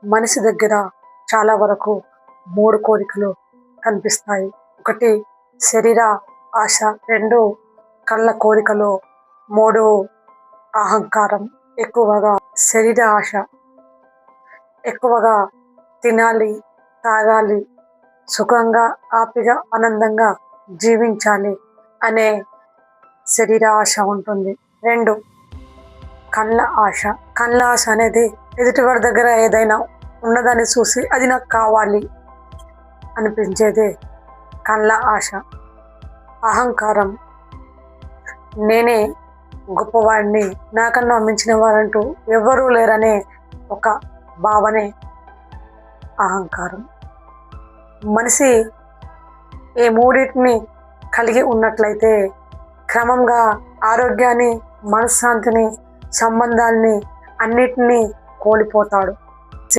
మనిషి దగ్గర చాలా వరకు 3 కోరికలు కనిపిస్తాయి. 1 శరీర ఆశ, 2 కళ్ళ కోరికలు, 3 అహంకారం. ఎక్కువగా శరీర ఆశ, ఎక్కువగా తినాలి, తాగాలి, సుఖంగా, హ్యాపీగా, ఆనందంగా జీవించాలి అనే శరీర ఆశ ఉంటుంది. 2 కళ్ళ ఆశ. కళ్ళ ఆశ అనేది ఎదుటివారి దగ్గర ఏదైనా ఉన్నదాన్ని చూసి అది నాకు కావాలి అనిపించేదే కళ్ళ ఆశ. అహంకారం, నేనే గొప్పవాడిని, నాకన్నా మించిన వారంటూ ఎవ్వరూ లేరనే ఒక భావనే అహంకారం. మనిషి ఈ మూడింటిని కలిగి ఉన్నట్లయితే క్రమంగా ఆరోగ్యాన్ని, మనశ్శాంతిని, సంబంధాలని అన్నిటినీ కోల్పోతాడు.